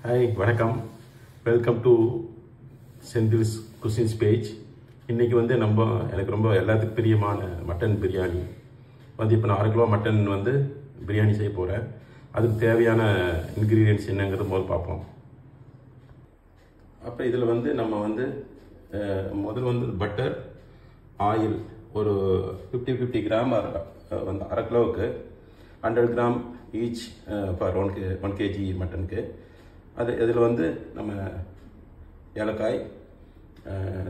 Hi வணக்கம், welcome to Senthil's cuisines page. இன்றைக்கி வந்து எனக்கு ரொம்ப எல்லாத்துக்கும் பிரியமான மட்டன் பிரியாணி இப்போ நான் 1/2 கிலோ மட்டன் பிரியாணி செய்ய போகிறேன். அதுக்கு தேவையான இன்க்ரீடியன்ட்ஸ் என்னங்கிறது முதல் பார்ப்போம். அப்போ இதில் நம்ம முதல் பட்டர், ஆயில் ஒரு 50 கிராம் 1/2 கிலோவுக்கு 100 கிராம் ஈச் ஃபார் 1 kg மட்டனுக்கு. இதில் நம்ம ஏலக்காய்,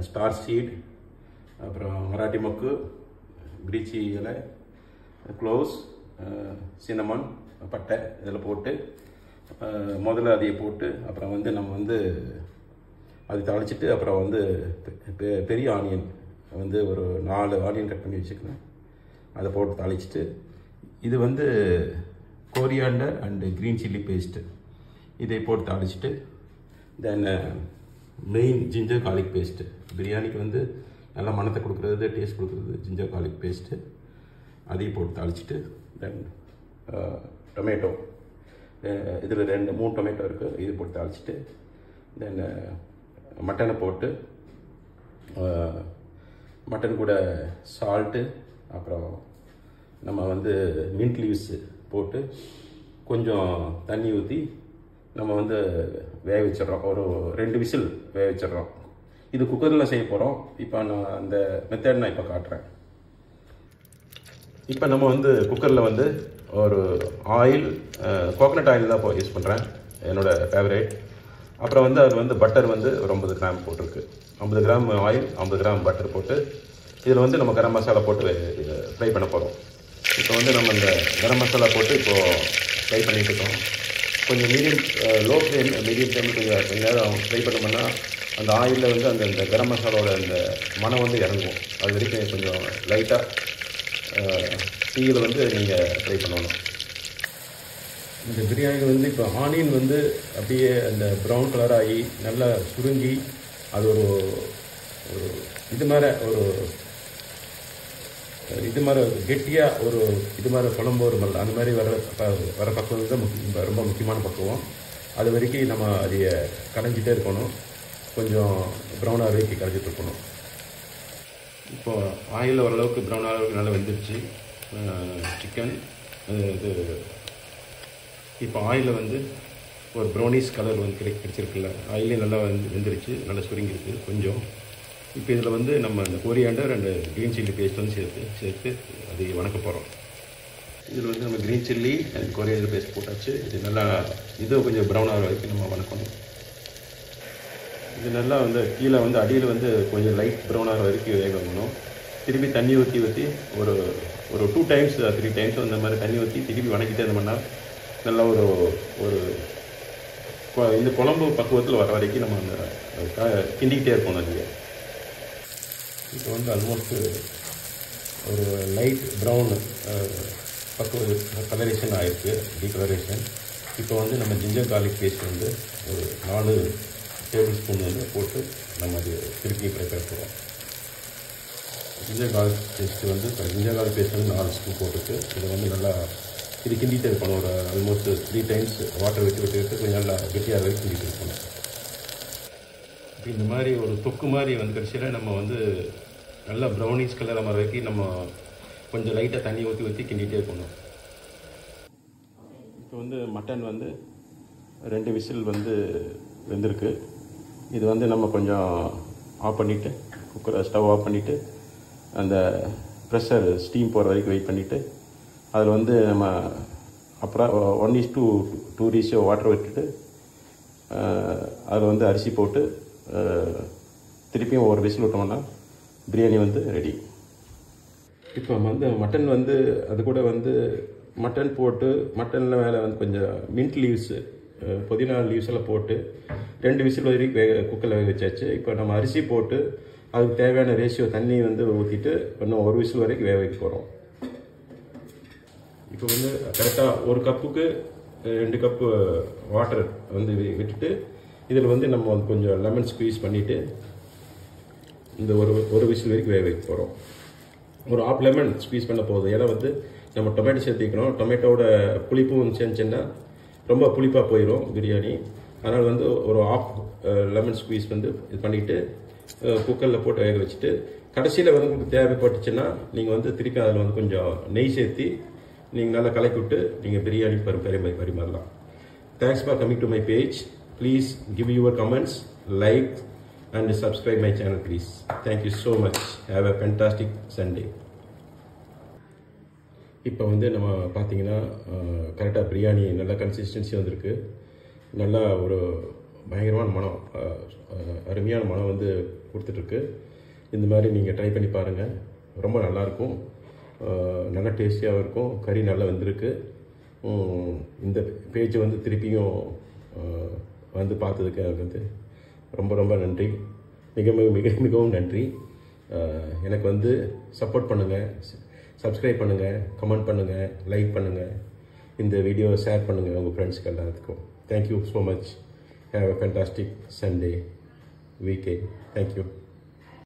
ஸ்டார் சீட், அப்புறம் மராட்டி மொக்கு, பிரிச்சி இலை, க்ளோவ்ஸ், சின்னமன், பட்டை இதில் போட்டு முதல்ல அதையை போட்டு அப்புறம் நம்ம அதை தாளிச்சிட்டு அப்புறம் பெரிய ஆனியன் ஒரு 4 ஆனியன் கட் பண்ணி வச்சுக்கிறேன். அதை போட்டு தாளிச்சிட்டு இது coriander and green chilli paste இதை போட்டு தாளிச்சிட்டு then main ginger garlic paste. பிரியாணிக்கு நல்லா மணத்தை கொடுக்குறது, டேஸ்ட் கொடுக்குறது ஜிஞ்சர் கார்லிக் பேஸ்ட்டு. அதையும் போட்டு தாளிச்சிட்டு தென் டொமேட்டோ, இதில் 3 டொமேட்டோ இருக்குது, இது போட்டு தாளிச்சிட்டு தென் மட்டனை போட்டு மட்டன் கூட சால்ட்டு, அப்புறம் நம்ம மின்ட் லீவ்ஸு போட்டு கொஞ்சம் தண்ணி ஊற்றி நம்ம வேக வச்சிடறோம். ஒரு 2 விசில் வேக வச்சிடறோம். இது குக்கரில் செய்ய போகிறோம். இப்போ நான் அந்த மெத்தட் நான் இப்போ காட்டுறேன். இப்போ நம்ம குக்கரில் ஒரு ஆயில், கோகனட் ஆயில் தான் இப்போ யூஸ் பண்ணுறேன், என்னோடய ஃபேவரேட். அப்புறம் அது பட்டர் ஒரு 50 கிராம் போட்டிருக்கு. 50 கிராம் ஆயில், 50 கிராம் பட்டர் போட்டு இதில் நம்ம கரம் மசாலா போட்டு ஃப்ரை பண்ண போகிறோம். இப்போ நம்ம இந்த கரம் மசாலா போட்டு இப்போது ஃப்ரை பண்ணிட்டு இருக்கோம். கொஞ்சம் லோ ஃப்ளேம், மீடியம் ஃப்ளேமில் கொஞ்சம் நேரம் ஃப்ரை பண்ணோம்னா அந்த ஆயிலில் அந்த கரம் மசாலாவோட அந்த மனம் இறங்கும். அது வரைக்கும் கொஞ்சம் லைட்டாக தீயில் நீங்கள் ஃப்ரை பண்ணணும். இந்த பிரியாணி இப்போ ஆனியன் அப்படியே அந்த ப்ரௌன் கலர் ஆகி நல்லா சுருங்கி அது ஒரு இது மாதிரி கெட்டியாக இது மாதிரி குழம்பு ஒரு மல்ல அந்த மாதிரி வர பக்குவம் தான் ரொம்ப முக்கியமான பக்குவம். அது வரைக்கும் நம்ம அதை கடைஞ்சிட்டே இருக்கணும். கொஞ்சம் ப்ரௌனாக வரைக்கும் கடைஞ்சிட்டு இருக்கணும். இப்போது ஆயிலில் ஓரளவுக்கு ப்ரௌனாக நல்லா வெந்துருச்சு சிக்கன். இது இப்போ ஆயிலில் ஒரு ப்ரௌனிஷ் கலர் கிடைச்சிருக்குல்ல, ஆயிலே நல்லா வெந்துருச்சு, நல்லா சுருங்கிருக்கு கொஞ்சம். இப்போ இதில் நம்ம இந்த coriander and green chilli paste சேர்த்து அதை வணக்க போகிறோம். இதில் நம்ம green chilli and coriander paste போட்டாச்சு. இது நல்லா கொஞ்சம் ப்ரௌன் ஆகிற வரைக்கும் நம்ம வணக்கணும். இது நல்லா கீழே அடியில் கொஞ்சம் லைட் ப்ரௌன் ஆகிற வரைக்கும் வேக வைக்கணும். திருப்பி தண்ணி ஊற்றி ஒரு 2 டைம்ஸ் 3 டைம்ஸ் அந்த மாதிரி தண்ணி ஊற்றி திருப்பி வணக்கிட்டே இருந்தோம்னா நல்லா ஒரு இந்த குழம்பு பக்குவத்தில் வர வரைக்கும் நம்ம அந்த கிண்டிக்கிட்டே இருக்கணும். அதுக்கு இப்போ ஆல்மோஸ்ட் ஒரு லைட் ப்ரௌன் கலரேஷன் ஆகிருக்கு, டீகலரேஷன். இப்போ நம்ம ஜிஞ்சர் கார்லிக் பேஸ்ட் ஒரு 4 டேபிள் ஸ்பூன் போட்டு நம்ம அது திருப்பி ப்ரிப்பேர் பண்ணுறோம். Ginger garlic paste ginger garlic paste 4 spoon போட்டுட்டு இதை நல்லா இது கிண்டிகிட்டே இருக்கணும். ஒரு ஆல்மோஸ்ட் 3 டைம்ஸ் வாட்டர் விட்டு கொஞ்சம் நல்லா கெட்டியாக வரைக்கும் கிண்டிகிட்டு இருக்கணும். இப்போ இந்த மாதிரி ஒரு தொக்கு மாதிரி கடைசியில் நம்ம நல்லா ப்ரௌனிஷ் கலர் மாதிரி வரைக்கும் நம்ம கொஞ்சம் லைட்டாக தண்ணி ஊற்றி கிண்டிகிட்டே இருக்கணும். இப்போ மட்டன் 2 விசில் வெந்திருக்கு. இது நம்ம கொஞ்சம் ஆஃப் பண்ணிவிட்டு குக்கரை ஸ்டவ் ஆஃப் பண்ணிவிட்டு அந்த ப்ரெஷர் ஸ்டீம் போகிற வரைக்கும் வெயிட் பண்ணிவிட்டு அதில் நம்ம அப்புறம் 1:2 ரேஷியோ வாட்டர் விட்டுட்டு அதில் அரிசி போட்டு திருப்பியும் ஒரு விசில் விட்டோம்னா பிரியாணி ரெடி. இப்போ மட்டன் அது கூட மட்டன் போட்டு மட்டனில் மேலே கொஞ்சம் மின்ட் லீவ்ஸு, புதினா லீவ்ஸ் எல்லாம் போட்டு 2 விசில் வரைக்கும் குக்கரில் வேக வச்சாச்சு. இப்போ நம்ம அரிசி போட்டு அதுக்கு தேவையான ரேஷியோ தண்ணி ஊற்றிட்டு இன்னும் 1 விசில் வரைக்கும் வேக வைக்க போகிறோம். இப்போ கரெக்டாக 1 கப்புக்கு 2 கப்பு வாட்டர் விட்டுட்டு இதில் நம்ம கொஞ்சம் லெமன் ஸ்குவீஸ் பண்ணிவிட்டு இந்த ஒரு விசில் வரைக்கும் வேக வைக்க போகிறோம். ஒரு 1/2 லெமன் ஸ்குவீஸ் பண்ண போதும். ஏன்னா நம்ம டொமேட்டோ சேர்த்திக்கணும். டொமேட்டோட புளிப்பும் சேர்ந்துச்சுன்னா ரொம்ப புளிப்பாக போயிடும் பிரியாணி. அதனால் வந்து ஒரு ஆஃப் லெமன் ஸ்குவீஸ் வந்து இது பண்ணிவிட்டு குக்கரில் போட்டு வேக வச்சுட்டு கடைசியில் வந்து உங்களுக்கு தேவைப்பட்டுச்சுன்னா நீங்கள் வந்து திருப்பி அதில் வந்து கொஞ்சம் நெய் சேர்த்து நீங்கள் நல்லா கலக்கி விட்டு நீங்கள் பிரியாணி பரிமாறலாம். Thanks for coming to my page. Please give your comments, like and subscribe my channel please. Thank you so much. Have a fantastic Sunday. இப்போ வந்து நம்ம பார்த்தீங்கன்னா கரெக்டாக பிரியாணி நல்ல கன்சிஸ்டன்சி வந்திருக்கு. நல்லா ஒரு பயங்கரமான மனம், அருமையான மனம் வந்து கொடுத்துட்ருக்கு. இந்த மாதிரி நீங்கள் ட்ரை பண்ணி பாருங்கள், ரொம்ப நல்லாயிருக்கும், நல்லா டேஸ்டியாகவும் இருக்கும். கறி நல்லா வந்திருக்கு. இந்த பேஜை வந்து திருப்பியும் வந்து பார்த்ததுக்கு எனக்கு வந்து ரொம்ப ரொம்ப நன்றி, மிகவும் நன்றி. எனக்கு வந்து சப்போர்ட் பண்ணுங்கள், சப்ஸ்கிரைப் பண்ணுங்கள், கமெண்ட் பண்ணுங்கள், லைக் பண்ணுங்கள், இந்த வீடியோவை ஷேர் பண்ணுங்கள் உங்கள் ஃப்ரெண்ட்ஸ்க்கு எல்லாத்துக்கும். Thank you so much. Have a fantastic Sunday weekend. Thank you.